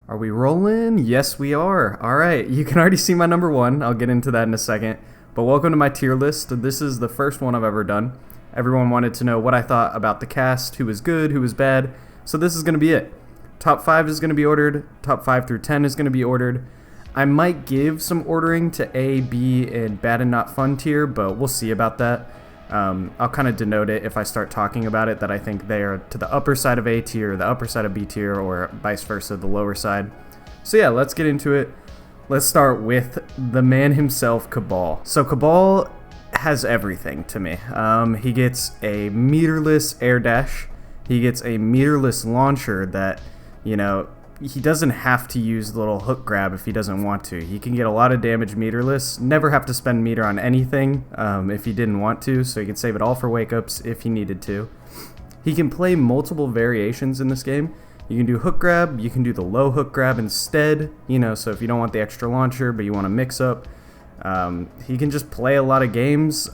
Are we rolling? Yes, we are. All right, you can already see my number one. I'll get into that in a second. But welcome to my tier list. This is the first one I've ever done. Everyone wanted to know what I thought about the cast, who was good, who was bad. So this is going to be it. Top 5 is going to be ordered. Top 5 through 10 is going to be ordered. I might give some ordering to A, B, and bad and not fun tier, but we'll see about that. I'll kind of denote it if I start talking about it that I think they are to the upper side of A tier, the upper side of B tier, or vice versa, the lower side. So yeah, let's get into it. Let's start with the man himself, Cabal. So Cabal has everything to me. He gets a meterless air dash. He gets a meterless launcher that, he doesn't have to use the little hook grab if he doesn't want to. He can get a lot of damage meterless, never have to spend meter on anything if he didn't want to, so he can save it all for wake-ups if he needed to. He can play multiple variations in this game. You can do hook grab, you can do the low hook grab instead, so if you don't want the extra launcher but you want to mix up. He can just play a lot of games.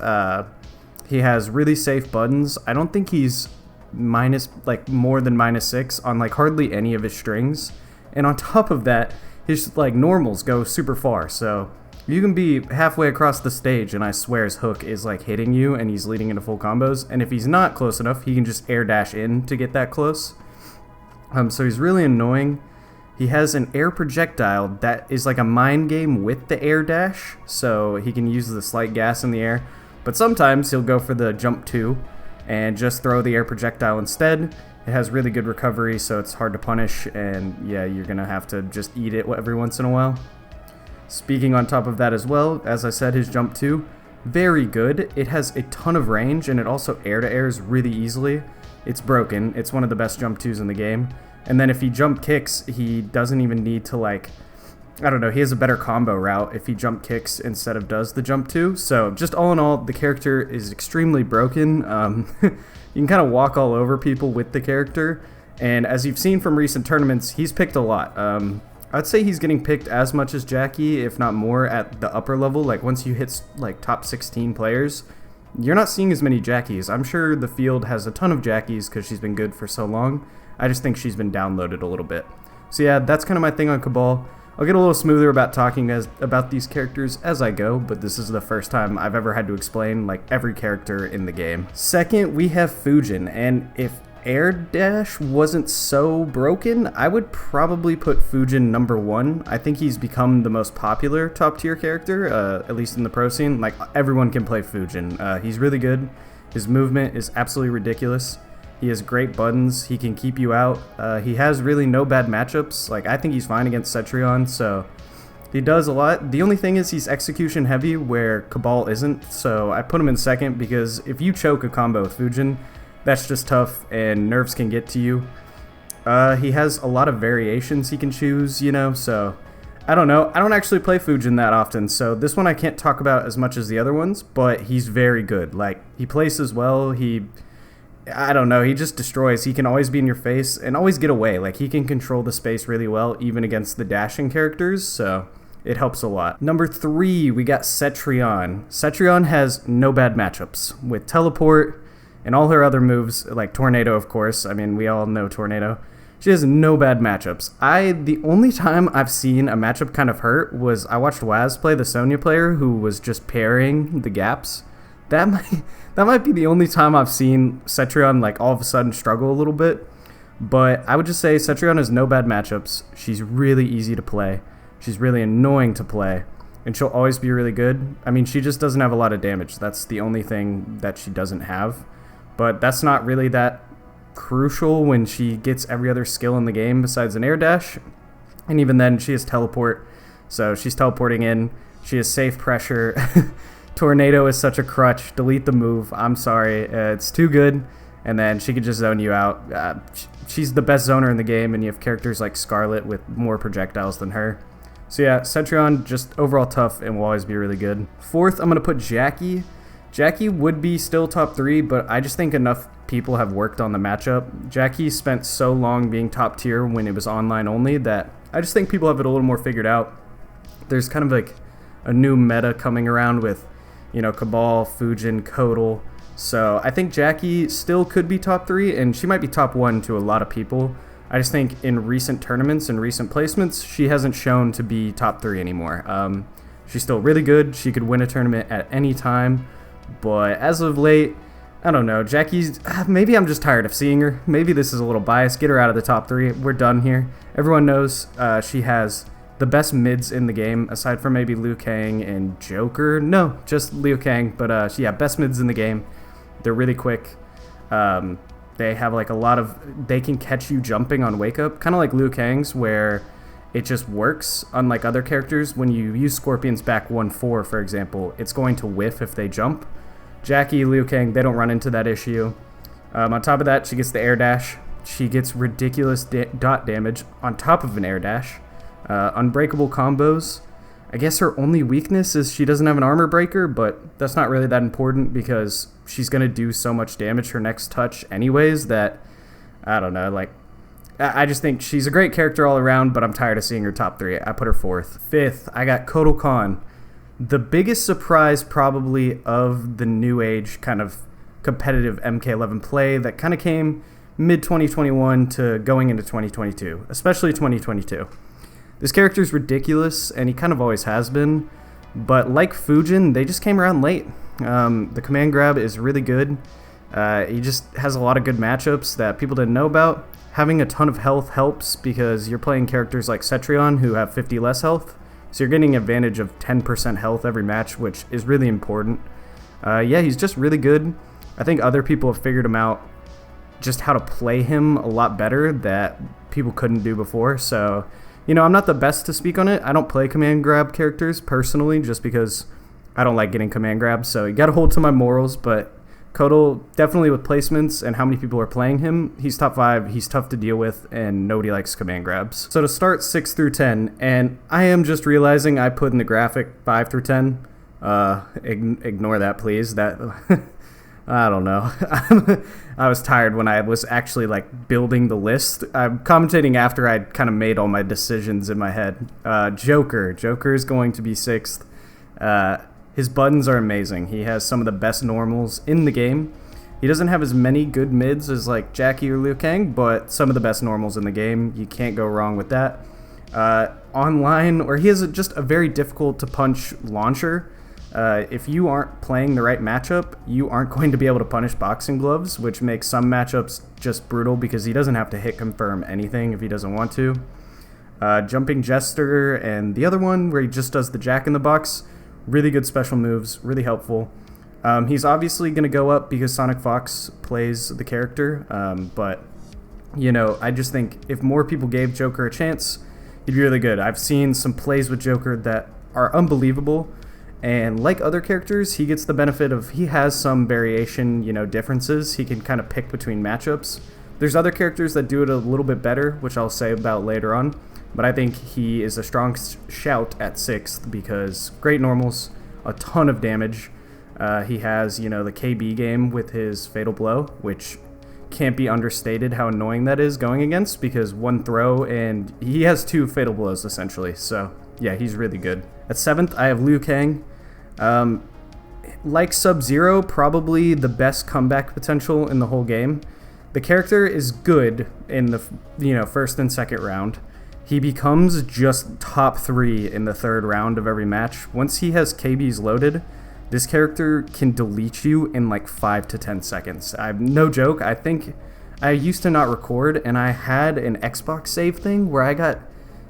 He has really safe buttons. I don't think he's more than -6 on hardly any of his strings, and on top of that his normals go super far, so you can be halfway across the stage and I swear his hook is hitting you and he's leading into full combos, and if he's not close enough he can just air dash in to get that close. So he's really annoying. He has an air projectile that is like a mind game with the air dash, so he can use the slight gas in the air, but sometimes he'll go for the jump 2 and just throw the air projectile instead. It has really good recovery, so it's hard to punish, and yeah, you're gonna have to just eat it every once in a while. Speaking on top of that as well, as I said, his jump 2, very good. It has a ton of range, and it also air to airs really easily. It's broken. It's one of the best jump 2s in the game. And then if he jump kicks, he doesn't even need to he has a better combo route if he jump kicks instead of does the jump 2. So just all in all, the character is extremely broken. You can kind of walk all over people with the character, and as you've seen from recent tournaments, he's picked a lot. I'd say he's getting picked as much as Jackie, if not more, at the upper level. Once you hit top 16 players, you're not seeing as many Jackies. I'm sure the field has a ton of Jackies because she's been good for so long. I just think she's been downloaded a little bit. So yeah, that's kind of my thing on Cabal. I'll get a little smoother about talking about these characters as I go, but this is the first time I've ever had to explain every character in the game. Second, we have Fujin, and if air dash wasn't so broken, I would probably put Fujin number 1. I think he's become the most popular top tier character, at least in the pro scene. Everyone can play Fujin. He's really good. His movement is absolutely ridiculous. He has great buttons. He can keep you out. He has really no bad matchups. I think he's fine against Cetrion, so he does a lot. The only thing is he's execution heavy where Cabal isn't, so I put him in second because if you choke a combo with Fujin, that's just tough and nerves can get to you. He has a lot of variations he can choose, so I don't know. I don't actually play Fujin that often, so this one I can't talk about as much as the other ones, but he's very good. He places well. I don't know, he just destroys. He can always be in your face and always get away. He can control the space really well, even against the dashing characters, so it helps a lot. Number 3, we got Cetrion. Cetrion has no bad matchups with teleport and all her other moves, like Tornado, of course. I mean, we all know Tornado. She has no bad matchups. The only time I've seen a matchup kind of hurt was I watched Waz play the Sonia player who was just parrying the gaps. That might be the only time I've seen Cetrion all of a sudden struggle a little bit, but I would just say Cetrion has no bad matchups. She's really easy to play. She's really annoying to play, and she'll always be really good. I mean, she just doesn't have a lot of damage. That's the only thing that she doesn't have, but that's not really that crucial when she gets every other skill in the game besides an air dash, and even then she has teleport, so she's teleporting in. She has safe pressure. Tornado is such a crutch. Delete the move. I'm sorry. It's too good. And then she could just zone you out. She's the best zoner in the game, and you have characters like Scarlet with more projectiles than her. So yeah, Cetrion, just overall tough and will always be really good. Fourth, I'm going to put Jackie. Jackie would be still top 3, but I just think enough people have worked on the matchup. Jackie spent so long being top tier when it was online only that I just think people have it a little more figured out. There's kind of a new meta coming around with Cabal, Fujin, Kotal. So I think Jackie still could be top 3, and she might be top 1 to a lot of people. I just think in recent tournaments and recent placements, she hasn't shown to be top 3 anymore. She's still really good. She could win a tournament at any time. But as of late, I don't know. Jackie's... maybe I'm just tired of seeing her. Maybe this is a little biased. Get her out of the top 3. We're done here. Everyone knows she has the best mids in the game, aside from maybe Liu Kang and Joker. No, just Liu Kang. But yeah, best mids in the game. They're really quick. They have like a lot of... they can catch you jumping on wake up. Kind of like Liu Kang's, where it just works. Unlike other characters, when you use Scorpion's back 1-4, for example, it's going to whiff if they jump. Jackie, Liu Kang, they don't run into that issue. On top of that, she gets the air dash. She gets ridiculous dot damage on top of an air dash. Unbreakable combos. I guess her only weakness is she doesn't have an armor breaker, but that's not really that important because she's going to do so much damage her next touch anyways that, I don't know, like, I just think she's a great character all around, but I'm tired of seeing her top 3. I put her 4th. 5th, I got Cotto Khan. The biggest surprise probably of the new age kind of competitive MK11 play that kind of came mid-2021 to going into 2022, especially 2022. This character is ridiculous, and he kind of always has been, but like Fujin, they just came around late. The command grab is really good. He just has a lot of good matchups that people didn't know about. Having a ton of health helps because you're playing characters like Cetrion who have 50 less health, so you're getting advantage of 10% health every match, which is really important. Yeah, he's just really good. I think other people have figured him out, just how to play him a lot better that people couldn't do before, so... you know, I'm not the best to speak on it. I don't play command grab characters personally just because I don't like getting command grabs. So you got to hold to my morals. But Cotto, definitely with placements and how many people are playing him, he's top 5. He's tough to deal with and nobody likes command grabs. So to start 6 through 10, and I am just realizing I put in the graphic 5 through 10. Ignore that, please. That... I don't know. I was tired when I was actually like building the list. I'm commentating after I'd kind of made all my decisions in my head. Joker. Joker is going to be 6th. His buttons are amazing. He has some of the best normals in the game. He doesn't have as many good mids as like Jackie or Liu Kang, but some of the best normals in the game. You can't go wrong with that. Online, or he has just a very difficult to punch launcher. If you aren't playing the right matchup, you aren't going to be able to punish boxing gloves, which makes some matchups just brutal because he doesn't have to hit confirm anything if he doesn't want to. Jumping Jester and the other one where he just does the jack in the box, really good special moves, really helpful. He's obviously going to go up because Sonic Fox plays the character, but, you know, I just think if more people gave Joker a chance, he'd be really good. I've seen some plays with Joker that are unbelievable. And like other characters, he gets the benefit of, he has some variation, you know, differences. He can kind of pick between matchups. There's other characters that do it a little bit better, which I'll say about later on. But I think he is a strong shout at 6th because great normals, a ton of damage. He has, you know, the KB game with his Fatal Blow, which can't be understated how annoying that is going against because one throw and he has 2 Fatal Blows essentially. So yeah, he's really good. At 7th, I have Liu Kang. Like Sub-Zero, probably the best comeback potential in the whole game. The character is good in the, you know, first and second round. He becomes just top 3 in the 3rd round of every match. Once he has KBs loaded, this character can delete you in like 5 to 10 seconds. No joke, I think I used to not record and I had an Xbox save thing where I got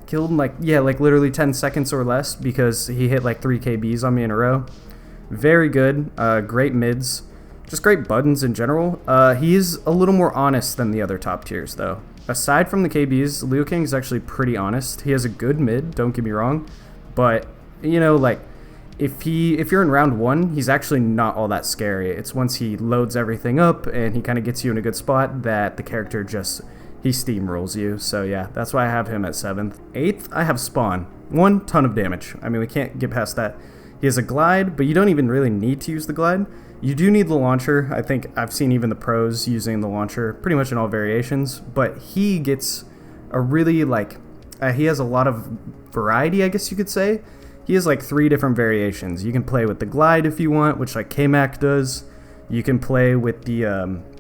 killed in like literally 10 seconds or less because he hit like 3 KBs on me in a row. Very good, great mids, just great buttons in general. He's a little more honest than the other top tiers though. Aside from the KBs, Liu Kang is actually pretty honest. He has a good mid, don't get me wrong, but you know, like if you're in round 1, he's actually not all that scary. It's once he loads everything up and he kind of gets you in a good spot that the character just, he steamrolls you. So yeah, that's why I have him at 7th. 8th, I have Spawn. 1 ton of damage. I mean, we can't get past that. He has a glide, but you don't even really need to use the glide. You do need the launcher. I think I've seen even the pros using the launcher pretty much in all variations, but he gets a really like, he has a lot of variety, I guess you could say. He has like 3 different variations. You can play with the glide if you want, which like K-Mac does. You can play with the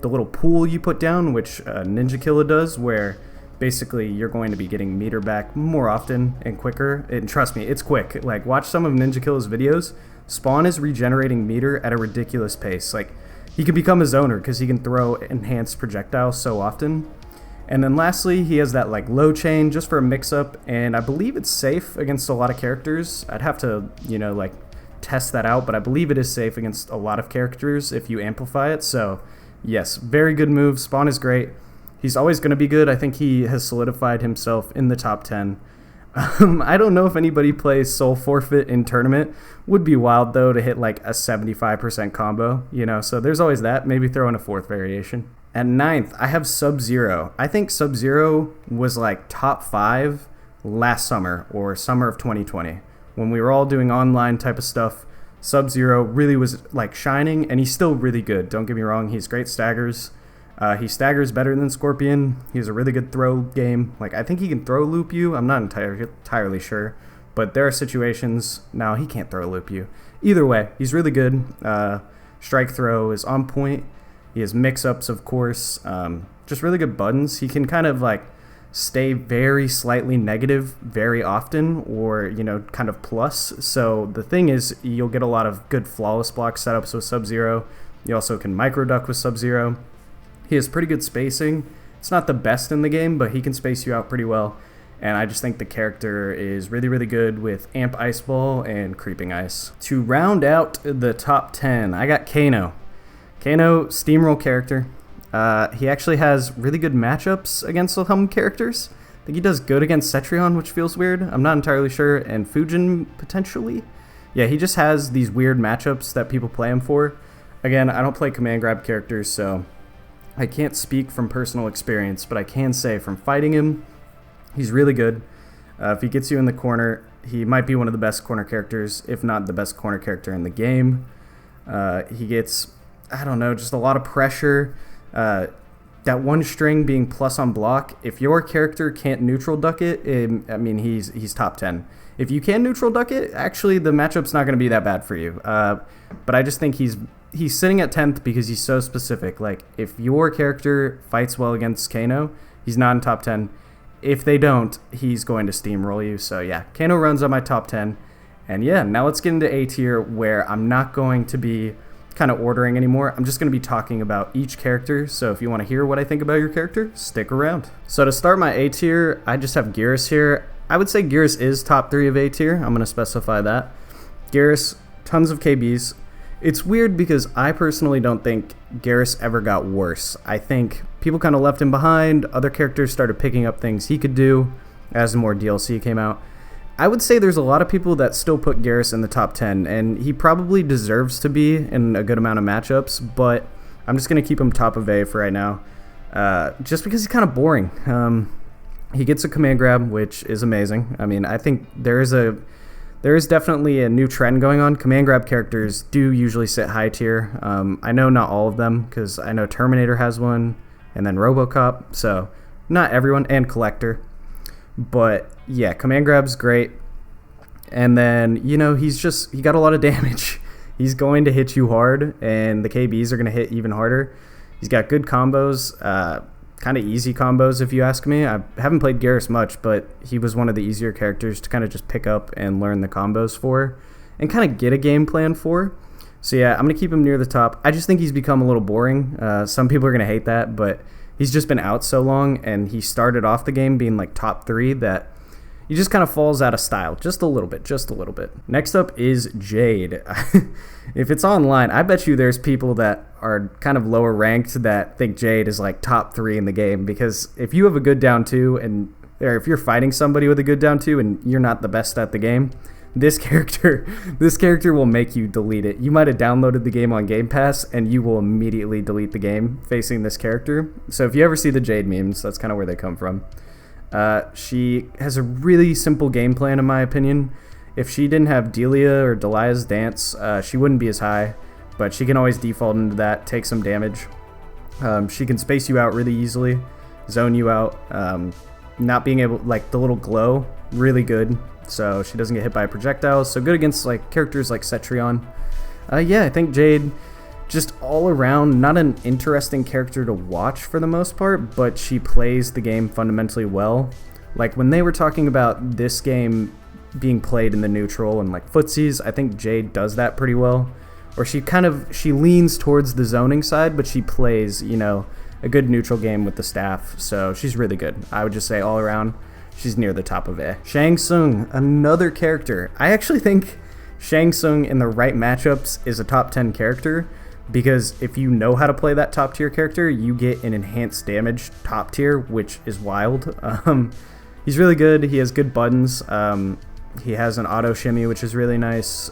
little pool you put down, which Ninja Killa does, where basically you're going to be getting meter back more often and quicker. And trust me, it's quick. Like, watch some of Ninja Kill's videos. Spawn is regenerating meter at a ridiculous pace. Like, he could become a zoner because he can throw enhanced projectiles so often. And then lastly, he has that like low chain just for a mix-up, and I believe it's safe against a lot of characters. I'd have to, like test that out, but I believe it is safe against a lot of characters if you amplify it. So yes, very good move. Spawn is great. He's always going to be good. I think he has solidified himself in the top 10. I don't know if anybody plays Soul Forfeit in tournament. Would be wild though to hit like a 75% combo, so there's always that. Maybe throw in a 4th variation. At 9th, I have Sub-Zero. I think Sub-Zero was like top 5 last summer or summer of 2020. When we were all doing online type of stuff, Sub-Zero really was like shining, and he's still really good. Don't get me wrong, he's great staggers. He staggers better than Scorpion. He has a really good throw game. Like, I think he can throw loop you. I'm not entirely sure. But there are situations... No, he can't throw loop you. Either way, he's really good. Strike throw is on point. He has mix-ups, of course. Just really good buttons. He can kind of like stay very slightly negative very often, or kind of plus. So the thing is, you'll get a lot of good flawless block setups with Sub-Zero. You also can micro duck with Sub-Zero. He has pretty good spacing. It's not the best in the game, but he can space you out pretty well. And I just think the character is really, really good with Amp Ice Ball and Creeping Ice. To round out the top 10, I got Kano. Kano, steamroll character. He actually has really good matchups against some characters. I think he does good against Cetrion, which feels weird. I'm not entirely sure. And Fujin, potentially. Yeah, he just has these weird matchups that people play him for. Again, I don't play command grab characters, so I can't speak from personal experience, but I can say from fighting him, he's really good. If he gets you in the corner, he might be one of the best corner characters, if not the best corner character in the game. He gets... I don't know, just a lot of pressure. That one string being plus on block, if your character can't neutral duck it, he's top 10. If you can neutral duck it, actually the matchup's not going to be that bad for you. But I just think he's sitting at 10th because he's so specific. Like, if your character fights well against Kano, he's not in top 10. If they don't, he's going to steamroll you. So yeah, Kano runs on my top 10. And yeah, now let's get into A tier, where I'm not going to be kind of ordering anymore. I'm just going to be talking about each character, so if you want to hear what I think about your character, stick around. So to start my A tier, I just have Garrus here. I would say Garrus is top 3 of A tier. I'm going to specify that. Garrus, tons of KBs. It's weird because I personally don't think Garrus ever got worse. I think people kind of left him behind. Other characters started picking up things he could do as more DLC came out. I would say there's a lot of people that still put Garrus in the top 10, and he probably deserves to be in a good amount of matchups, but I'm just going to keep him top of A for right now, just because he's kind of boring. He gets a command grab, which is amazing. I mean, I think there is definitely a new trend going on. Command grab characters do usually sit high tier. I know not all of them, because I know Terminator has one, and then Robocop, so not everyone, and Collector. But yeah, command grab's great. And then, he got a lot of damage. He's going to hit you hard, and the KBs are going to hit even harder. He's got good combos, kind of easy combos if you ask me. I haven't played Garrus much, but he was one of the easier characters to kind of just pick up and learn the combos for and kind of get a game plan for. So yeah, I'm going to keep him near the top. I just think he's become a little boring. Some people are going to hate that, but he's just been out so long, and he started off the game being like top 3 that he just kind of falls out of style just a little bit. Next up is Jade. If it's online, I bet you there's people that are kind of lower ranked that think Jade is like top 3 in the game, because if you have a good down 2 or if you're fighting somebody with a good down 2 and you're not the best at the game, this character will make you delete it. You might have downloaded the game on Game Pass, and you will immediately delete the game facing this character. So if you ever see the Jade memes, that's kind of where they come from. She has a really simple game plan, in my opinion. If she didn't have Delia or Delia's dance, she wouldn't be as high, but she can always default into that, take some damage. She can space you out really easily, zone you out, not being able, like the little glow, really good. So she doesn't get hit by projectiles. So good against like characters like Cetrion. Yeah, I think Jade just all around not an interesting character to watch for the most part, but she plays the game fundamentally well. Like when they were talking about this game being played in the neutral and like footsies, I think Jade does that pretty well. Or she leans towards the zoning side, but she plays, you know, a good neutral game with the staff. So she's really good. I would just say all around, she's near the top of A. Shang Tsung, another character. I actually think Shang Tsung in the right matchups is a top 10 character, because if you know how to play that top tier character, you get an enhanced damage top tier, which is wild. He's really good. He has good buttons. He has an auto shimmy, which is really nice.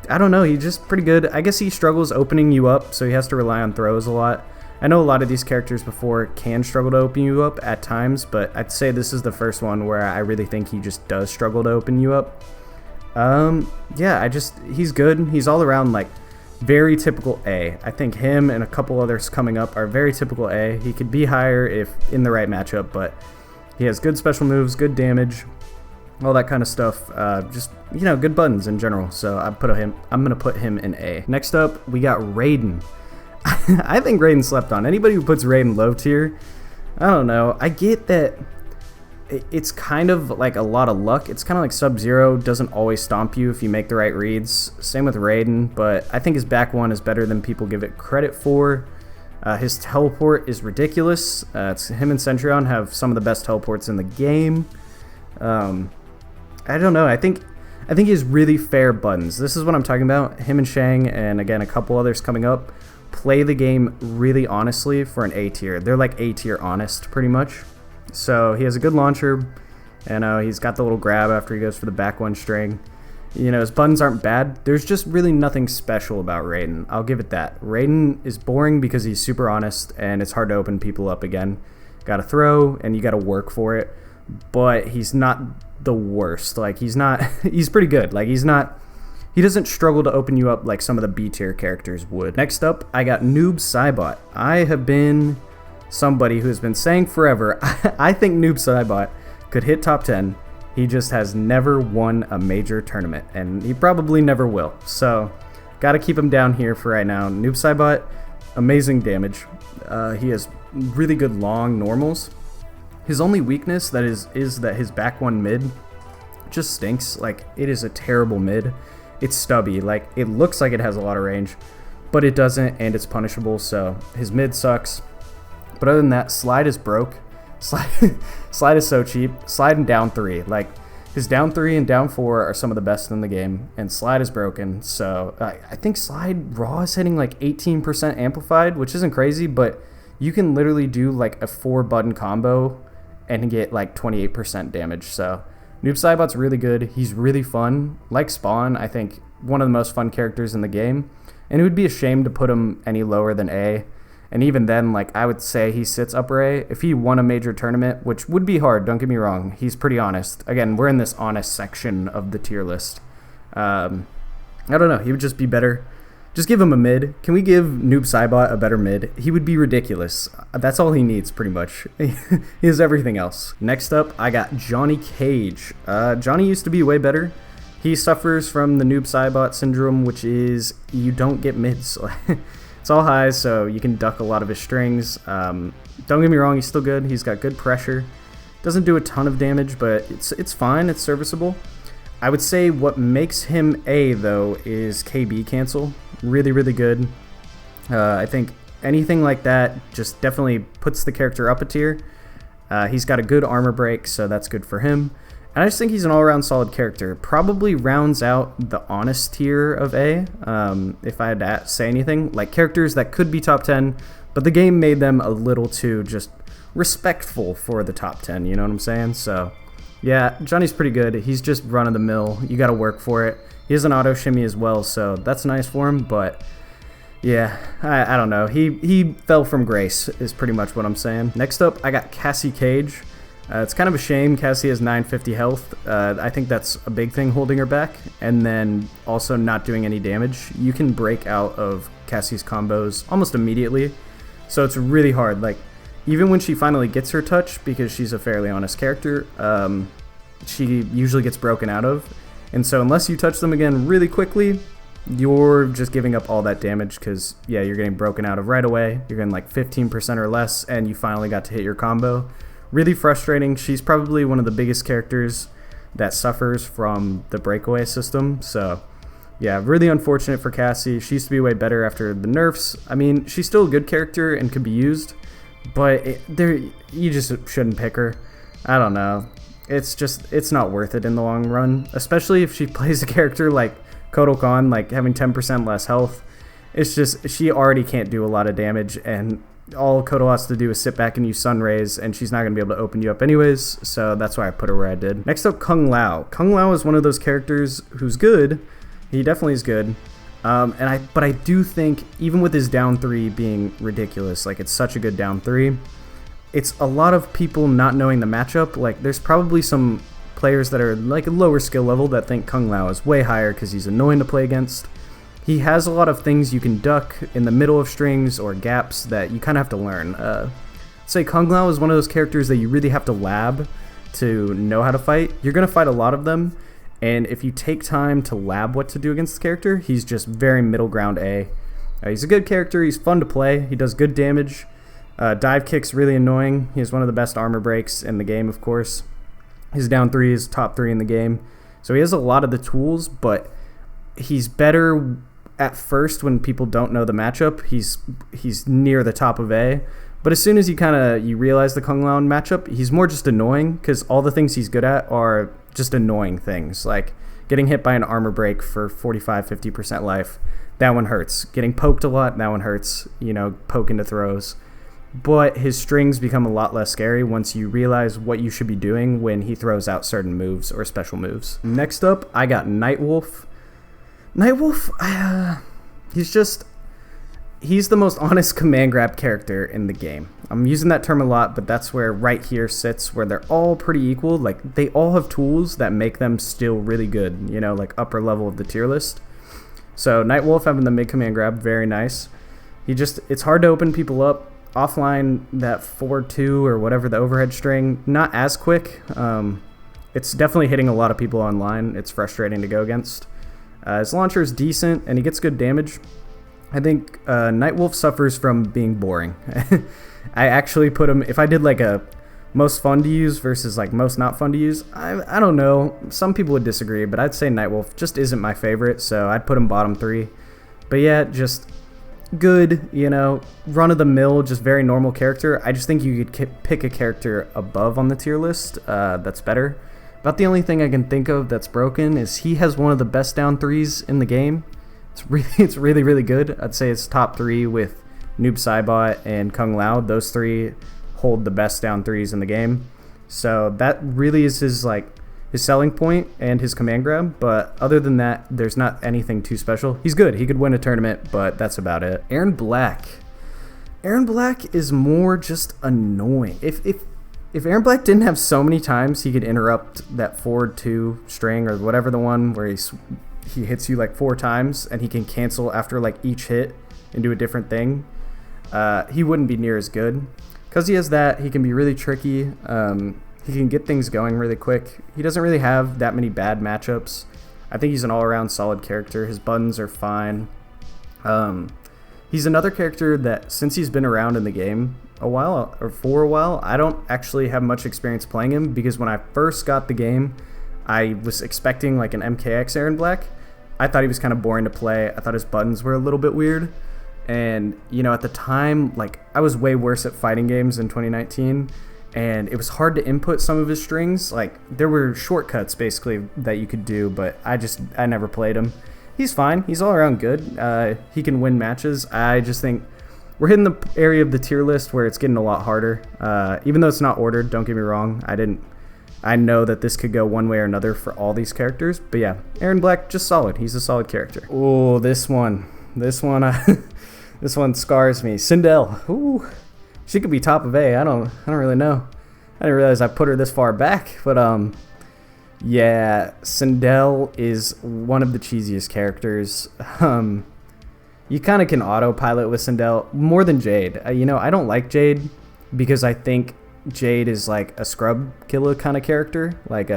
I don't know, he's just pretty good. I guess he struggles opening you up, so he has to rely on throws a lot. I know a lot of these characters before can struggle to open you up at times, but I'd say this is the first one where I really think he just does struggle to open you up. Yeah, he's good. He's all around like very typical A. I think him and a couple others coming up are very typical A. He could be higher if in the right matchup, but he has good special moves, good damage, all that kind of stuff. Just, you know, good buttons in general. So I'm gonna put him in A. Next up, we got Raiden. I think Raiden slept on. Anybody who puts Raiden low tier, I don't know. I get that it's kind of like a lot of luck. It's kind of like Sub-Zero doesn't always stomp you if you make the right reads. Same with Raiden, but I think his back one is better than people give it credit for. His teleport is ridiculous. It's him and Cetrion have some of the best teleports in the game. I don't know. I think he has really fair buttons. This is what I'm talking about. Him and Shang, and again a couple others coming up, play the game really honestly for an A tier. They're like A tier honest, pretty much. So he has a good launcher, and he's got the little grab after he goes for the back one string. You know, his buttons aren't bad. There's just really nothing special about Raiden. I'll give it that. Raiden is boring because he's super honest, and it's hard to open people up again. Gotta throw, and you gotta work for it. But he's not the worst. Like, he's pretty good. Like, he doesn't struggle to open you up like some of the B tier characters would. Next up, I got Noob Scibot. I have been somebody who has been saying forever, I think Noob Scibot could hit top 10. He just has never won a major tournament, and he probably never will. So, gotta keep him down here for right now. Noob Scibot, amazing damage. He has really good long normals. His only weakness is that his back one mid just stinks. Like, it is a terrible mid. It's stubby. Like, it looks like it has a lot of range, but it doesn't, and it's punishable, so his mid sucks. But other than that, slide is broke. Slide is so cheap. Slide and down 3. Like, his down 3 and down 4 are some of the best in the game, and slide is broken. So I think slide raw is hitting like 18% amplified, which isn't crazy, but you can literally do like a 4-button combo and get like 28% damage. So Noob Scibot's really good. He's really fun. Like Spawn, I think one of the most fun characters in the game, and it would be a shame to put him any lower than A. And even then, like, I would say he sits upper A. If he won a major tournament, which would be hard, don't get me wrong, he's pretty honest. Again, we're in this honest section of the tier list. I don't know, he would just be better. Just give him a mid. Can we give Noob Scibot a better mid? He would be ridiculous. That's all he needs, pretty much. He has everything else. Next up, I got Johnny Cage. Johnny used to be way better. He suffers from the Noob Scibot syndrome, which is you don't get mids. It's all highs, so you can duck a lot of his strings. Don't get me wrong, he's still good. He's got good pressure. Doesn't do a ton of damage, but it's fine. It's serviceable. I would say what makes him A, though, is KB cancel. Really, really good. I think anything like that just definitely puts the character up a tier. He's got a good armor break, so that's good for him. And I just think he's an all-around solid character. Probably rounds out the honest tier of A, if I had to say anything. Like, characters that could be top 10, but the game made them a little too just respectful for the top 10, you know what I'm saying? So, yeah, Johnny's pretty good. He's just run-of-the-mill. You gotta work for it. He has an auto shimmy as well, so that's nice for him, but yeah, I don't know. He fell from grace is pretty much what I'm saying. Next up, I got Cassie Cage. It's kind of a shame Cassie has 950 health. I think that's a big thing holding her back, and then also not doing any damage. You can break out of Cassie's combos almost immediately, so it's really hard. Like, even when she finally gets her touch, because she's a fairly honest character, she usually gets broken out of, and so unless you touch them again really quickly, you're just giving up all that damage because, yeah, you're getting broken out of right away. You're getting like 15% or less, and you finally got to hit your combo. Really frustrating. She's probably one of the biggest characters that suffers from the breakaway system. So, yeah, really unfortunate for Cassie. She used to be way better after the nerfs. I mean, she's still a good character and could be used, but you just shouldn't pick her. I don't know. It's not worth it in the long run, especially if she plays a character like Cotto Khan, like having 10% less health. It's just, she already can't do a lot of damage, and all Cotto has to do is sit back and use sun rays, and she's not going to be able to open you up anyways, so that's why I put her where I did. Next up, Kung Lao. Kung Lao is one of those characters who's good. He definitely is good. But I do think, even with his down 3 being ridiculous, like it's such a good down 3, it's a lot of people not knowing the matchup. Like, there's probably some players that are like a lower skill level that think Kung Lao is way higher because he's annoying to play against. He has a lot of things you can duck in the middle of strings or gaps that you kind of have to learn. Say Kung Lao is one of those characters that you really have to lab to know how to fight. You're going to fight a lot of them, and if you take time to lab what to do against the character, he's just very middle ground A. He's a good character, he's fun to play, he does good damage. Dive kick's really annoying. He has one of the best armor breaks in the game, of course. His down 3 is top 3 in the game. So he has a lot of the tools, but he's better at first when people don't know the matchup. He's near the top of A. But as soon as you realize the Kung Lao matchup, he's more just annoying because all the things he's good at are just annoying things. Like getting hit by an armor break for 45-50% life. That one hurts. Getting poked a lot, that one hurts. Poke into throws. But his strings become a lot less scary once you realize what you should be doing when he throws out certain moves or special moves. Next up, I got Nightwolf. Nightwolf, he's the most honest command grab character in the game. I'm using that term a lot, but that's where right here sits, where they're all pretty equal. Like, they all have tools that make them still really good, like upper level of the tier list. So Nightwolf having the mid command grab, very nice. It's hard to open people up. Offline, that 4-2 or whatever, the overhead string, not as quick. It's definitely hitting a lot of people online. It's frustrating to go against. His launcher is decent, and he gets good damage. I think Nightwolf suffers from being boring. I actually put him, if I did like a most fun to use versus like most not fun to use, I don't know. Some people would disagree, but I'd say Nightwolf just isn't my favorite, so I'd put him bottom 3. But yeah, just good, run-of-the-mill, just very normal character. I just think you could pick a character above on the tier list that's better. About the only thing I can think of that's broken is he has one of the best down 3s in the game. It's really, really good. I'd say it's top 3 with Noob Scibot and Kung Lao. Those 3 hold the best down 3s in the game. So that really is his selling point and his command grab, but other than that, there's not anything too special. He's good. He could win a tournament, but that's about it. Aaron Black is more just annoying. If Aaron Black didn't have so many times he could interrupt that forward 2 string or whatever, the one where he hits you like 4 times and he can cancel after like each hit and do a different thing, he wouldn't be near as good. Because he has that, he can be really tricky. He can get things going really quick. He doesn't really have that many bad matchups. I think he's an all-around solid character. His buttons are fine. He's another character that, since he's been around in the game for a while, I don't actually have much experience playing him, because when I first got the game, I was expecting like an MKX Aaron Black. I thought he was kind of boring to play. I thought his buttons were a little bit weird. And, at the time, like, I was way worse at fighting games in 2019. And it was hard to input some of his strings. Like, there were shortcuts, basically, that you could do, but I never played him. He's fine. He's all around good. He can win matches. I just think we're hitting the area of the tier list where it's getting a lot harder. Even though it's not ordered, don't get me wrong. I know that this could go one way or another for all these characters. But yeah, Aaron Black, just solid. He's a solid character. Oh, this one, this one scars me. Sindel. Ooh. She could be top of A. I don't really know. I didn't realize I put her this far back, but yeah, Sindel is one of the cheesiest characters. You kind of can autopilot with Sindel more than Jade. I don't like Jade because I think Jade is like a scrub killer kind of character. Like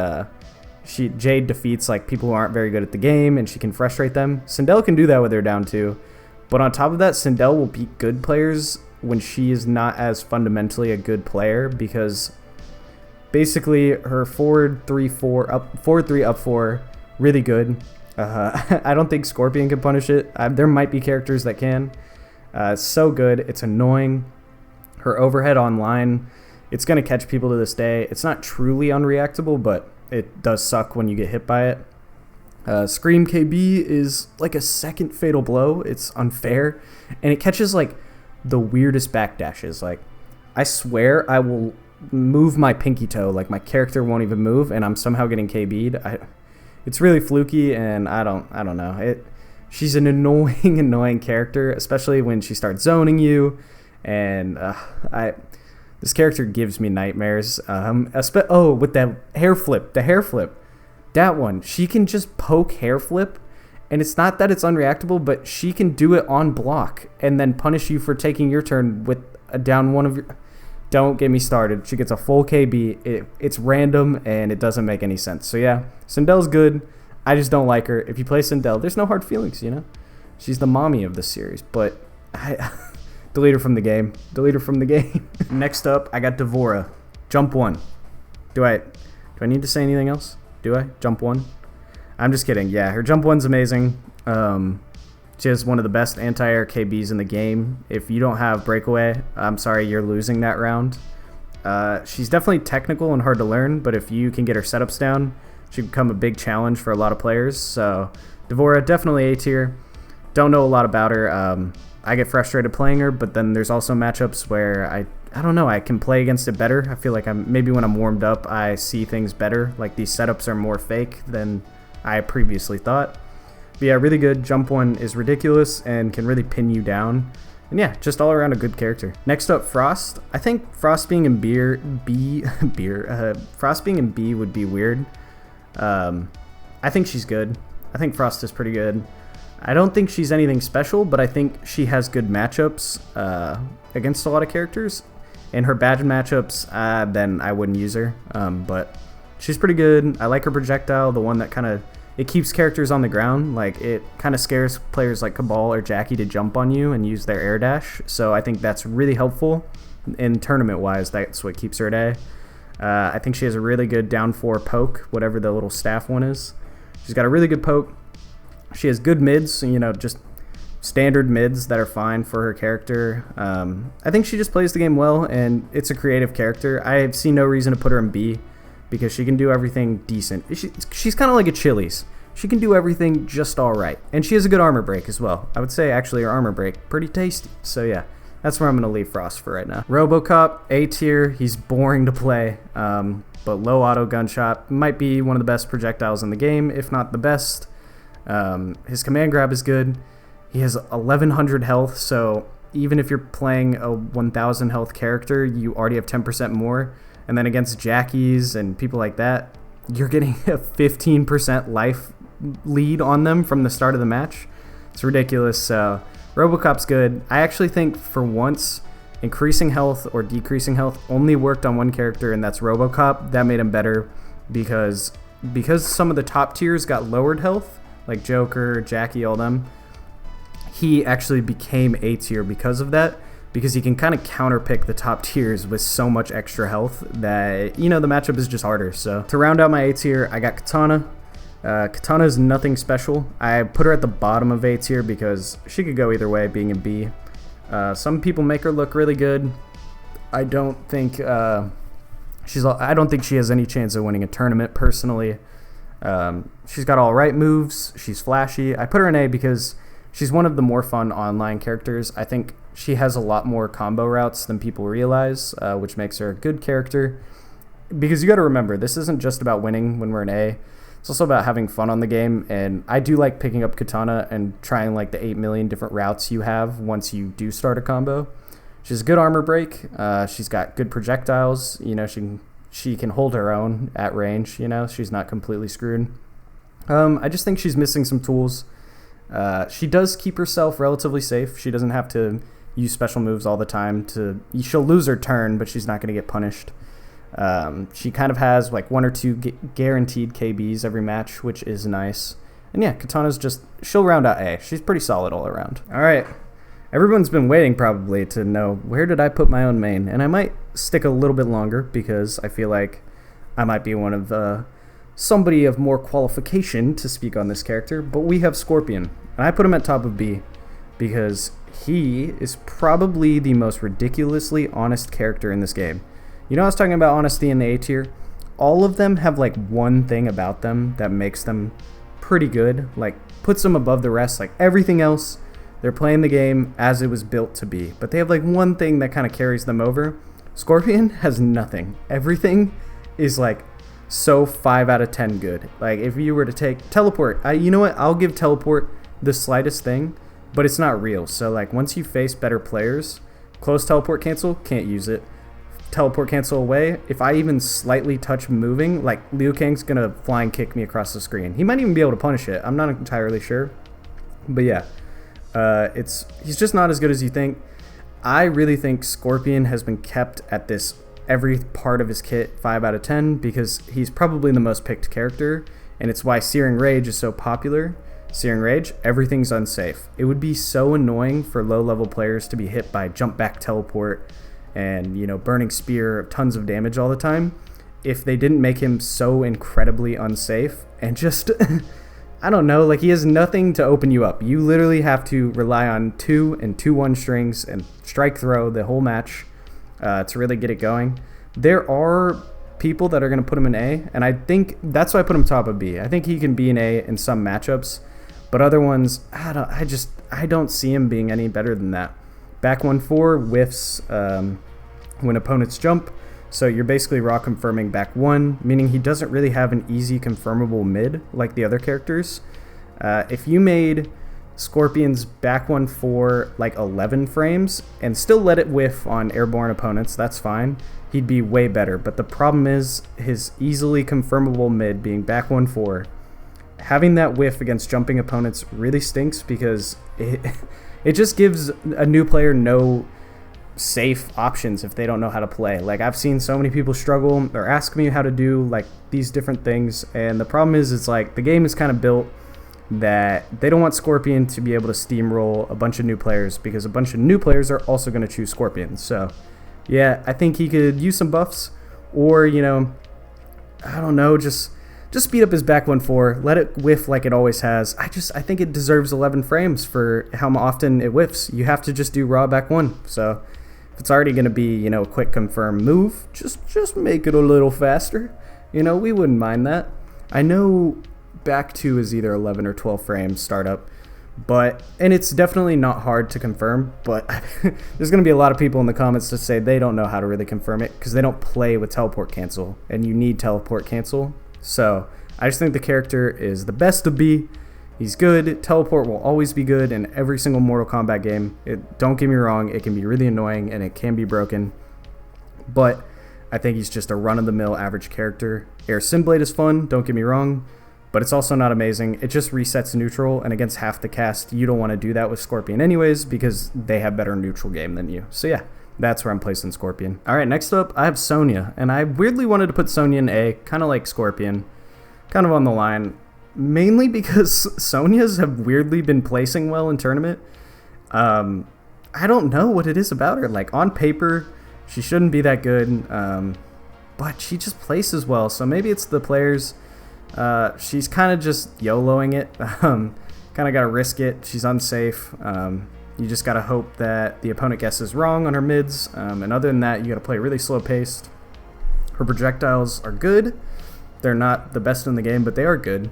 Jade defeats like people who aren't very good at the game, and she can frustrate them. Sindel can do that with her down 2. But on top of that, Sindel will beat good players when she is not as fundamentally a good player, because basically her forward 3-4 up forward 3 up 4 really good. I don't think Scorpion can punish it. There might be characters that can. It's so good. It's annoying. Her overhead online, it's going to catch people to this day. It's not truly unreactable, but it does suck when you get hit by it. Scream KB is like a second fatal blow. It's unfair, and it catches like the weirdest backdashes. Like, I swear I will move my pinky toe, like my character won't even move, and I'm somehow getting KB'd. It's really fluky, and I don't know. She's an annoying character, especially when she starts zoning you, and this character gives me nightmares. With the hair flip. That one, she can just poke hair flip, and it's not that it's unreactable, but she can do it on block and then punish you for taking your turn with a down one of your... Don't get me started. She gets a full KB. It's random, and it doesn't make any sense. So yeah, Sindel's good. I just don't like her. If you play Sindel, there's no hard feelings, you know? She's the mommy of this series, but delete her from the game. Next up, I got Devorah. Jump 1. Do I need to say anything else? Do I? Jump 1? I'm just kidding. Yeah, her jump 1's amazing. She has one of the best anti-air KBs in the game. If you don't have breakaway, I'm sorry, you're losing that round. She's definitely technical and hard to learn, but if you can get her setups down, she can become a big challenge for a lot of players. So Devorah, definitely A tier. Don't know a lot about her. I get frustrated playing her, but then there's also matchups where I don't know, I can play against it better. I feel like maybe when I'm warmed up, I see things better. Like, these setups are more fake than I previously thought. But yeah, really good. Jump 1 is ridiculous and can really pin you down. And yeah, just all around a good character. Next up, Frost. I think Frost being in Frost being in B would be weird. I think she's good. I think Frost is pretty good. I don't think she's anything special, but I think she has good matchups against a lot of characters. In her bad matchups, then I wouldn't use her. But she's pretty good. I like her projectile, the one that kind of... It keeps characters on the ground. Like, it kind of scares players like Cabal or Jackie to jump on you and use their air dash. So I think that's really helpful. In tournament-wise, that's what keeps her at A. I think she has a really good down 4 poke, whatever the little staff one is. She's got a really good poke. She has good mids, you know, just standard mids that are fine for her character. I think she just plays the game well, and it's a creative character. I see no reason to put her in B, because she can do everything decent. She's kind of like a Chili's. She can do everything just all right. And she has a good armor break as well. I would say, actually, her armor break, pretty tasty. So yeah, that's where I'm going to leave Frost for right now. Robocop, A tier. He's boring to play, but low auto gunshot. Might be one of the best projectiles in the game, if not the best. His command grab is good. He has 1100 health, so even if you're playing a 1000 health character, you already have 10% more. And then against Jackies and people like that, you're getting a 15% life lead on them from the start of the match. It's ridiculous. So Robocop's good. I actually think for once, increasing health or decreasing health only worked on one character, and that's Robocop. That made him better because some of the top tiers got lowered health, like Joker, Jackie, all them. He actually became A tier because of that, because he can kind of counterpick the top tiers with so much extra health that, you know, the matchup is just harder. So to round out my A tier, I got Katana. Katana is nothing special. I put her at the bottom of A tier because she could go either way, being in B. Some people make her look really good. I don't think she has any chance of winning a tournament personally. She's got all right moves. She's flashy. I put her in A because she's one of the more fun online characters. I think she has a lot more combo routes than people realize, which makes her a good character. Because you got to remember, this isn't just about winning when we're in A. It's also about having fun on the game, and I do like picking up Katana and trying like the 8 million different routes you have once you do start a combo. She has a good armor break. She's got good projectiles. You know, she can hold her own at range. You know, she's not completely screwed. I just think she's missing some tools. She does keep herself relatively safe. She doesn't have to use special moves all the time. She'll lose her turn, but she's not going to get punished. She kind of has like 1 or 2 guaranteed KBs every match, which is nice. And yeah, Katana's she'll round out A. She's pretty solid all around. All right. Everyone's been waiting probably to know where did I put my own main, and I might stick a little bit longer because I feel like I might be one of somebody of more qualification to speak on this character, but we have Scorpion, and I put him at top of B because he is probably the most ridiculously honest character in this game. You know, I was talking about honesty in the A tier. All of them have like one thing about them that makes them pretty good, like puts them above the rest. Like everything else, they're playing the game as it was built to be, but they have like one thing that kind of carries them over. Scorpion has nothing. Everything is like so 5 out of 10 good. Like if you were to take teleport, you know what? I'll give teleport the slightest thing, but it's not real. So like once you face better players, close teleport cancel, can't use it. Teleport cancel away, if I even slightly touch moving, like Liu Kang's gonna flying kick me across the screen. He might even be able to punish it. I'm not entirely sure, but yeah, he's just not as good as you think. I really think Scorpion has been kept at this every part of his kit 5 out of 10 because he's probably the most picked character, and it's why Searing Rage is so popular. Searing Rage, everything's unsafe. It would be so annoying for low-level players to be hit by jump back teleport and, you know, burning spear, tons of damage all the time, if they didn't make him so incredibly unsafe and just, I don't know, like he has nothing to open you up. You literally have to rely on 2 and 2-1 strings and strike throw the whole match to really get it going. There are people that are going to put him in A, and I think that's why I put him top of B. I think he can be an A in some matchups, but other ones, I don't see him being any better than that. Back 1-4 whiffs when opponents jump, so you're basically raw confirming back 1, meaning he doesn't really have an easy confirmable mid like the other characters. If you made Scorpion's back 1-4 like 11 frames and still let it whiff on airborne opponents, that's fine. He'd be way better, but the problem is his easily confirmable mid being back 1-4. Having that whiff against jumping opponents really stinks because it just gives a new player no safe options if they don't know how to play. Like I've seen so many people struggle or ask me how to do like these different things, and the problem is it's like the game is kind of built that they don't want Scorpion to be able to steamroll a bunch of new players because a bunch of new players are also going to choose Scorpion. So yeah, I think he could use some buffs, or, you know, I don't know, just speed up his back 1-4, let it whiff like it always has. I think it deserves 11 frames for how often it whiffs. You have to just do raw back 1. So if it's already going to be, you know, a quick confirm move, just make it a little faster. You know, we wouldn't mind that. I know back 2 is either 11 or 12 frames startup, and it's definitely not hard to confirm, but there's going to be a lot of people in the comments to say they don't know how to really confirm it because they don't play with teleport cancel, and you need teleport cancel. So I just think the character is the best of B. He's good. Teleport will always be good in every single Mortal Kombat game. Don't get me wrong, it can be really annoying and it can be broken, but I think he's just a run-of-the-mill average character. Air Synblade is fun, don't get me wrong, but it's also not amazing. It just resets neutral, and against half the cast, you don't want to do that with Scorpion anyways because they have better neutral game than you. So yeah, that's where I'm placing Scorpion. All right, next up, I have Sonia, and I weirdly wanted to put Sonia in A, kind of like Scorpion, kind of on the line, mainly because Sonias have weirdly been placing well in tournament. I don't know what it is about her. Like, on paper, she shouldn't be that good, but she just places well, so maybe it's the players. She's kind of just YOLOing it. Kind of got to risk it. She's unsafe. You just got to hope that the opponent guesses wrong on her mids, and other than that, you got to play really slow paced. Her projectiles are good. They're not the best in the game, but they are good.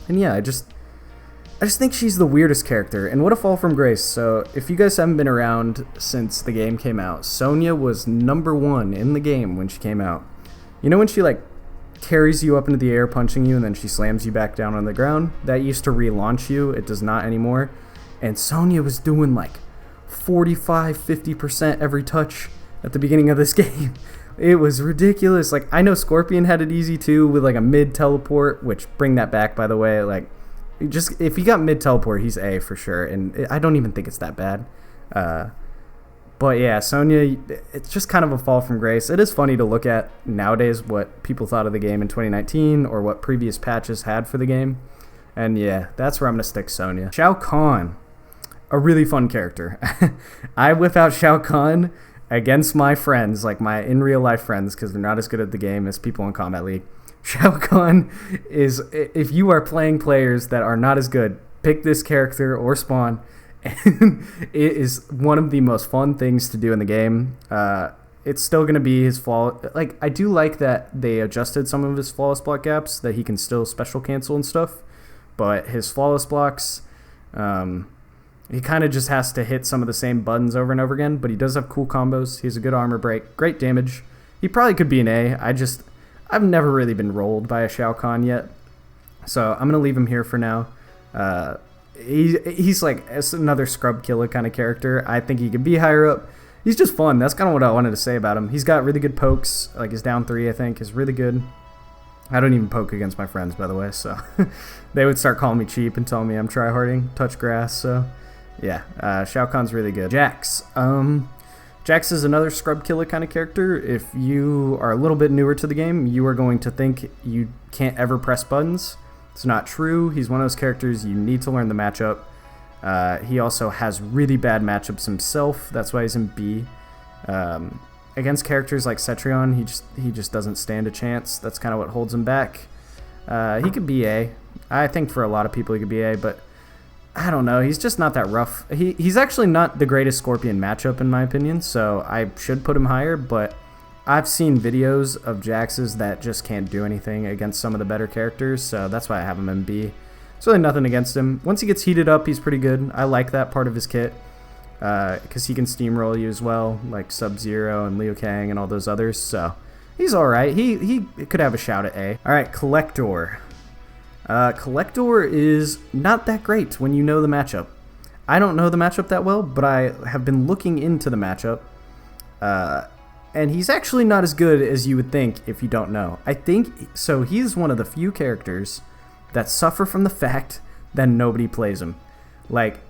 And yeah, I just think she's the weirdest character, and what a fall from grace. So if you guys haven't been around since the game came out, Sonia was number 1 in the game when she came out. You know when she like carries you up into the air punching you and then she slams you back down on the ground? That used to relaunch you. It does not anymore. And Sonia was doing like 45-50% every touch at the beginning of this game. It was ridiculous. Like, I know Scorpion had it easy too with like a mid teleport, which, bring that back by the way. Like, just if he got mid teleport, he's A for sure, and I don't even think it's that bad. But yeah, Sonya, it's just kind of a fall from grace. It is funny to look at nowadays what people thought of the game in 2019 or what previous patches had for the game. And yeah, that's where I'm going to stick Sonya. Shao Kahn, a really fun character. I whip out Shao Kahn against my friends, like my in real life friends, because they're not as good at the game as people in Combat League. Shao Kahn is, if you are playing players that are not as good, pick this character or spawn. And it is one of the most fun things to do in the game. It's still going to be his flaw. Like, I do like that they adjusted some of his flawless block gaps, that he can still special cancel and stuff. But his flawless blocks, he kind of just has to hit some of the same buttons over and over again. But he does have cool combos. He has a good armor break, great damage. He probably could be an A. I've never really been rolled by a Shao Kahn yet. So I'm going to leave him here for now. He's like another scrub killer kind of character. I think he could be higher up. He's just fun. That's kind of what I wanted to say about him. He's got really good pokes. Like his down 3, I think, is really good. I don't even poke against my friends, by the way, so they would start calling me cheap and telling me I'm tryharding, touch grass, so yeah, Shao Kahn's really good. Jax. Jax is another scrub killer kind of character. If you are a little bit newer to the game, you are going to think you can't ever press buttons. It's not true. He's one of those characters you need to learn the matchup. He also has really bad matchups himself. That's why he's in B. Against characters like Cetrion, he just doesn't stand a chance. That's kind of what holds him back. He could be A. I think for a lot of people he could be A, but I don't know. He's just not that rough. He's actually not the greatest Scorpion matchup in my opinion, so I should put him higher, but I've seen videos of Jax's that just can't do anything against some of the better characters, so that's why I have him in B. There's really nothing against him. Once he gets heated up, he's pretty good. I like that part of his kit, because he can steamroll you as well, like Sub-Zero and Liu Kang and all those others, so he's alright. He could have a shout at A. Alright, Collector. Collector is not that great when you know the matchup. I don't know the matchup that well, but I have been looking into the matchup, and he's actually not as good as you would think if you don't know. I think, so he's one of the few characters that suffer from the fact that nobody plays him. Like,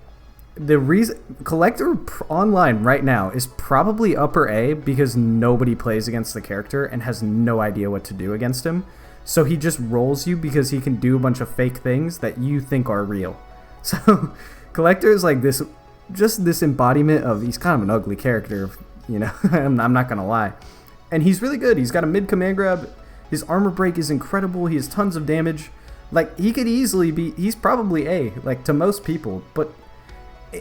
the reason Collector online right now is probably upper A because nobody plays against the character and has no idea what to do against him. So he just rolls you because he can do a bunch of fake things that you think are real. So Collector is like this, just this embodiment of, he's kind of an ugly character, you know, I'm not gonna lie. And he's really good. He's got a mid command grab. His armor break is incredible. He has tons of damage. Like, he could easily be, he's probably A, like, to most people, but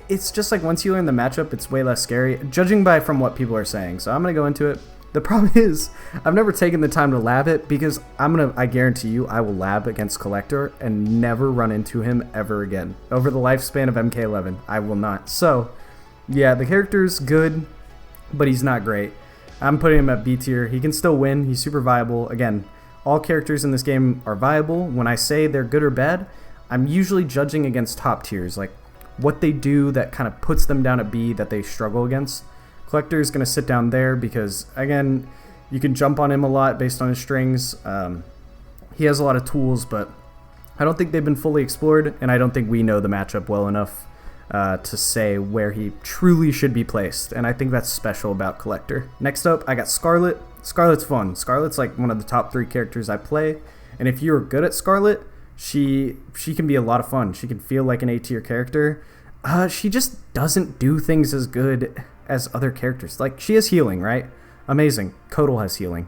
it's just like once you learn the matchup, it's way less scary, judging by from what people are saying. So I'm gonna go into it. The problem is, I've never taken the time to lab it because I guarantee you, I will lab against Collector and never run into him ever again. Over the lifespan of MK11, I will not. So, yeah, the character's good, but he's not great. I'm putting him at B tier. He can still win. He's super viable. Again, all characters in this game are viable. When I say they're good or bad, I'm usually judging against top tiers, like what they do that kind of puts them down at B that they struggle against. Collector is going to sit down there because, again, you can jump on him a lot based on his strings. He has a lot of tools, but I don't think they've been fully explored, and I don't think we know the matchup well enough to say where he truly should be placed, and I think that's special about Collector. Next up, I got Scarlet. Scarlet's fun. Scarlet's like one of the top 3 characters I play, and if you're good at Scarlet, she can be a lot of fun. She can feel like an A tier character. She just doesn't do things as good as other characters. Like, she has healing, right? Amazing. Cotto has healing.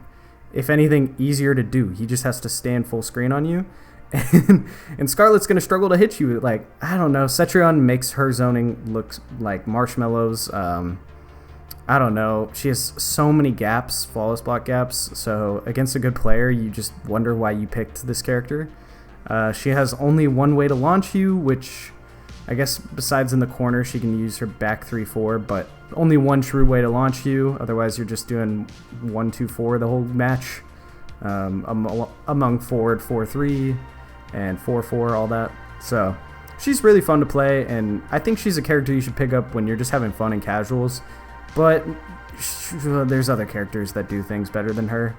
If anything, easier to do. He just has to stand full screen on you. And Scarlet's going to struggle to hit you. Like, I don't know. Cetrion makes her zoning look like marshmallows. I don't know. She has so many gaps, flawless block gaps. So against a good player, you just wonder why you picked this character. She has only one way to launch you, which I guess besides in the corner, she can use her back 3-4, but only one true way to launch you. Otherwise, you're just doing 1-2-4 the whole match. Among forward 4-3 and 4-4, all that. So she's really fun to play, and I think she's a character you should pick up when you're just having fun in casuals. But there's other characters that do things better than her.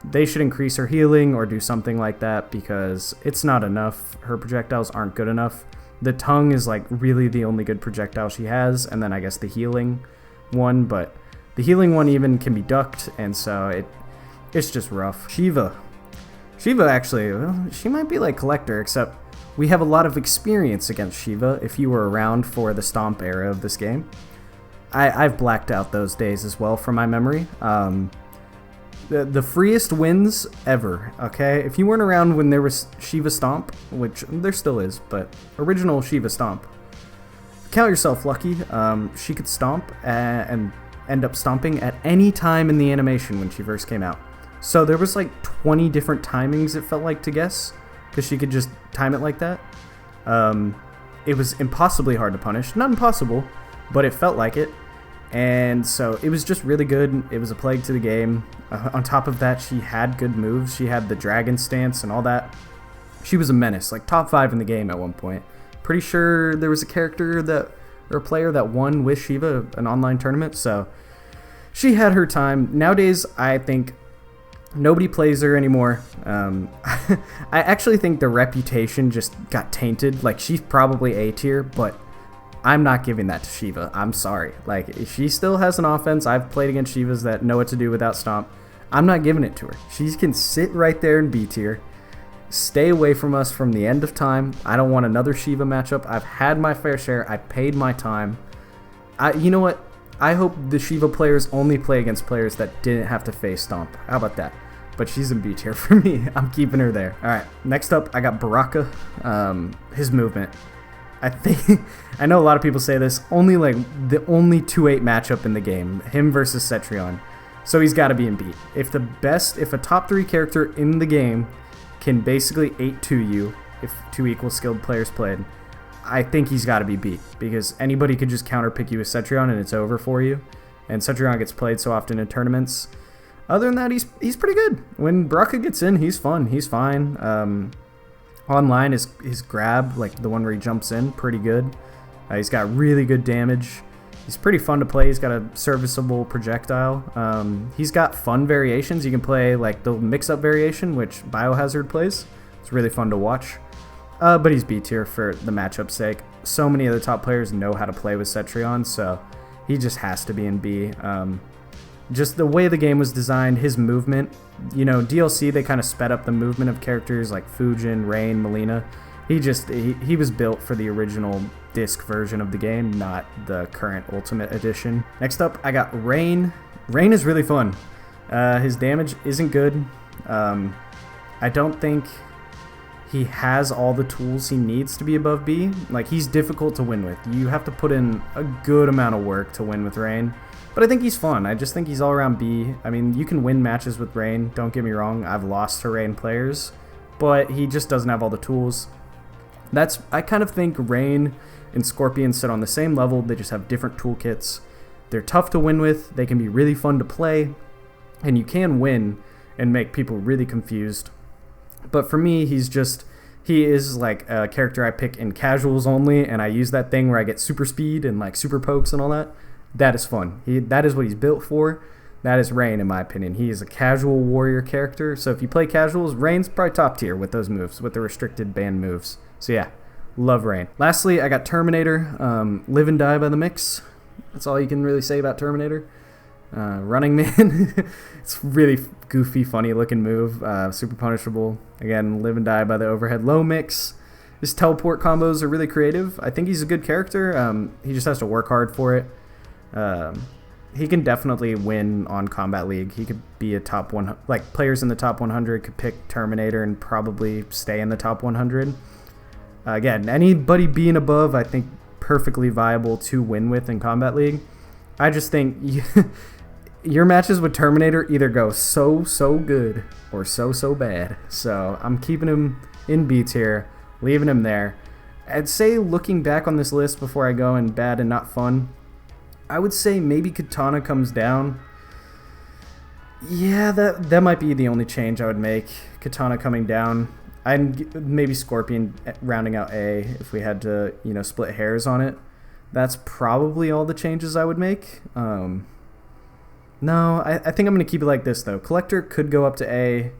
They should increase her healing or do something like that because it's not enough. Her projectiles aren't good enough. The tongue is like really the only good projectile she has, and then I guess the healing. one, but the healing one even can be ducked, and so it's just rough. Shiva actually, well, she might be like Collector, except we have a lot of experience against Shiva if you were around for the Stomp era of this game. I've blacked out those days as well from my memory. The freest wins ever, okay? If you weren't around when there was Shiva Stomp, which there still is, but original Shiva Stomp, count yourself lucky. She could stomp and end up stomping at any time in the animation when she first came out. So there was like 20 different timings it felt like to guess, because she could just time it like that. It was impossibly hard to punish. Not impossible, but it felt like it. And so it was just really good. It was a plague to the game. On top of that, she had good moves. She had the dragon stance and all that. She was a menace, like top 5 in the game at one point. Pretty sure there was a character that, or a player that won with Shiva an online tournament, so she had her time. Nowadays, I think nobody plays her anymore. I actually think the reputation just got tainted. Like, she's probably A tier, but I'm not giving that to Shiva. I'm sorry. Like, she still has an offense. I've played against Shivas that know what to do without Stomp. I'm not giving it to her. She can sit right there in B tier. Stay away from us from the end of time. I don't want another Shiva matchup. I've had my fair share. I paid my time. You know what? I hope the Shiva players only play against players that didn't have to face Stomp. How about that? But she's in B tier for me. I'm keeping her there. Alright, next up, I got Baraka. His movement. I know a lot of people say this, only like the only 2-8 matchup in the game, him versus Cetrion. So he's got to be in beat. If a top 3 character in the game can basically 8-2 you, if 2 equal skilled players played, I think he's got to be beat, because anybody could just counter pick you with Cetrion and it's over for you. And Cetrion gets played so often in tournaments. Other than that, he's pretty good. When Baraka gets in, he's fun. He's fine. Online, his grab, like the one where he jumps in, pretty good. He's got really good damage. He's pretty fun to play. He's got a serviceable projectile. He's got fun variations. You can play like the mix-up variation, which Biohazard plays. It's really fun to watch. But he's B tier for the matchup's sake. So many of the top players know how to play with Cetrion, so he just has to be in B. Just the way the game was designed, his movement, you know, DLC, they kind of sped up the movement of characters like Fujin, Rain, Molina. He was built for the original disc version of the game, not the current Ultimate Edition. Next up, I got Rain. Rain is really fun. His damage isn't good. I don't think he has all the tools he needs to be above B. Like, he's difficult to win with. You have to put in a good amount of work to win with Rain. But I think he's fun. I just think he's all around B. I mean, you can win matches with Rain. Don't get me wrong. I've lost to Rain players. But he just doesn't have all the tools. I kind of think Rain and Scorpion sit on the same level. They just have different toolkits. They're tough to win with. They can be really fun to play. And you can win and make people really confused. But for me, he is like a character I pick in casuals only. And I use that thing where I get super speed and like super pokes and all that. That is fun. That is what he's built for. That is Rain, in my opinion. He is a casual warrior character. So if you play casuals, Rain's probably top tier with those moves, with the restricted banned moves. So yeah, love Rain. Lastly, I got Terminator. Live and die by the mix. That's all you can really say about Terminator. Running Man. It's really goofy, funny looking move. Super punishable. Again, live and die by the overhead low mix. His teleport combos are really creative. I think he's a good character. He just has to work hard for it. He can definitely win on Combat League. He could be a top 100, like players in the top 100 could pick Terminator and probably stay in the top 100. Again, anybody being above, I think perfectly viable to win with in Combat League. I just think your matches with Terminator either go so good or so bad. So I'm keeping him in B tier, leaving him there. I'd say, looking back on this list before I go in bad and not fun, I would say maybe Katana comes down. Yeah, that might be the only change I would make. Katana coming down. I'd maybe Scorpion rounding out A if we had to, you know, split hairs on it. That's probably all the changes I would make. No, I think I'm going to keep it like this, though. Collector could go up to A.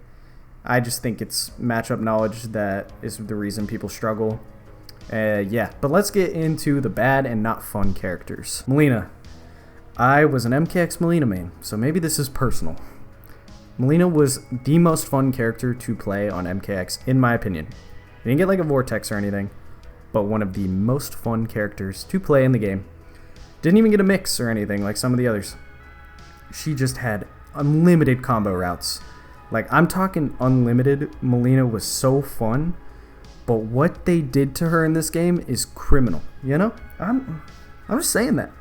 I just think it's matchup knowledge that is the reason people struggle. Yeah, but let's get into the bad and not fun characters. Molina. I was an MKX Molina main, so maybe this is personal. Molina was the most fun character to play on MKX, in my opinion. He didn't get like a Vortex or anything, but one of the most fun characters to play in the game. Didn't even get a mix or anything like some of the others. She just had unlimited combo routes. Like, I'm talking unlimited. Molina was so fun, but what they did to her in this game is criminal, you know? I'm just saying that.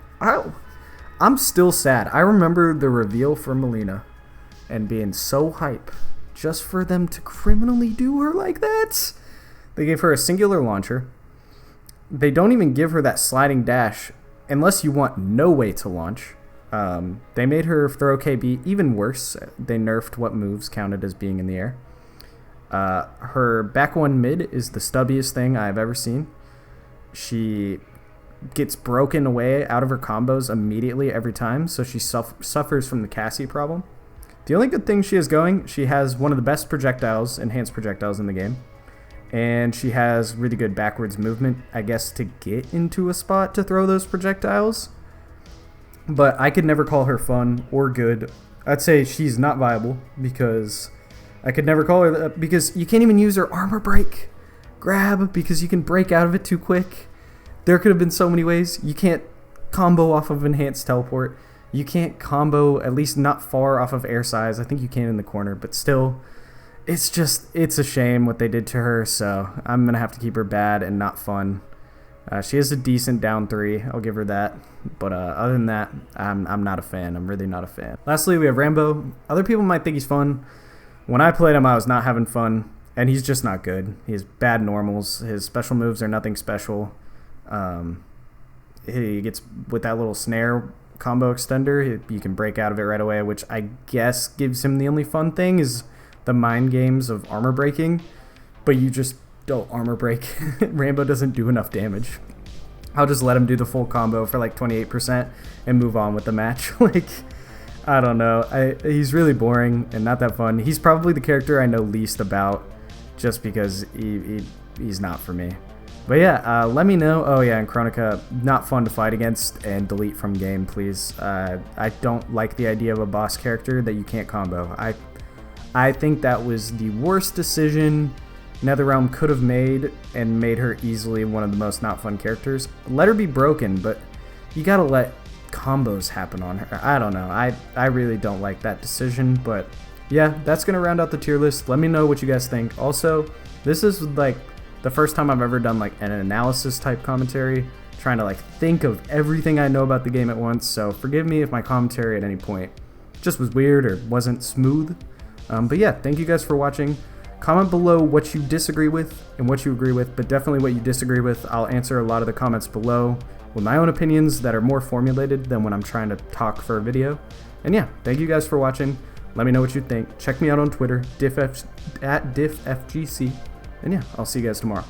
I'm still sad. I remember the reveal for Molina and being so hype just for them to criminally do her like that. They gave her a singular launcher. They don't even give her that sliding dash unless you want no way to launch. They made her throw KB even worse. They nerfed what moves counted as being in the air. Her back one mid is the stubbiest thing I've ever seen. She gets broken away out of her combos immediately every time, so she suffers from the Cassie problem. The only good thing she has going, she has one of the best projectiles, enhanced projectiles in the game, and she has really good backwards movement, I guess, to get into a spot to throw those projectiles. But I could never call her fun or good. I'd say she's not viable because I could never call her that, because you can't even use her armor break grab because you can break out of it too quick. There could have been so many ways. You can't combo off of enhanced teleport. You can't combo, at least not far off of air size. I think you can in the corner, but still, it's a shame what they did to her, so I'm going to have to keep her bad and not fun. She has a decent down 3, I'll give her that. But other than that, I'm not a fan. I'm really not a fan. Lastly, we have Rambo. Other people might think he's fun. When I played him, I was not having fun, and he's just not good. He has bad normals. His special moves are nothing special. He gets, with that little snare combo extender, you can break out of it right away, which I guess gives him the only fun thing is the mind games of armor breaking, but you just don't armor break. Rambo doesn't do enough damage. I'll just let him do the full combo for like 28% and move on with the match. Like, I don't know. He's really boring and not that fun. He's probably the character I know least about just because he's not for me. But yeah, let me know. Oh yeah, and Chronica, not fun to fight against, and delete from game, please. I don't like the idea of a boss character that you can't combo. I think that was the worst decision NetherRealm could have made, and made her easily one of the most not fun characters. Let her be broken, but you gotta let combos happen on her. I don't know. I really don't like that decision, but yeah, that's gonna round out the tier list. Let me know what you guys think. Also, this is like the first time I've ever done like an analysis type commentary, trying to like think of everything I know about the game at once, so forgive me if my commentary at any point just was weird or wasn't smooth. But yeah, thank you guys for watching. Comment below what you disagree with and what you agree with, but definitely what you disagree with. I'll answer a lot of the comments below with my own opinions that are more formulated than when I'm trying to talk for a video. And yeah, thank you guys for watching. Let me know what you think. Check me out on Twitter, at DiffFGC. And yeah, I'll see you guys tomorrow.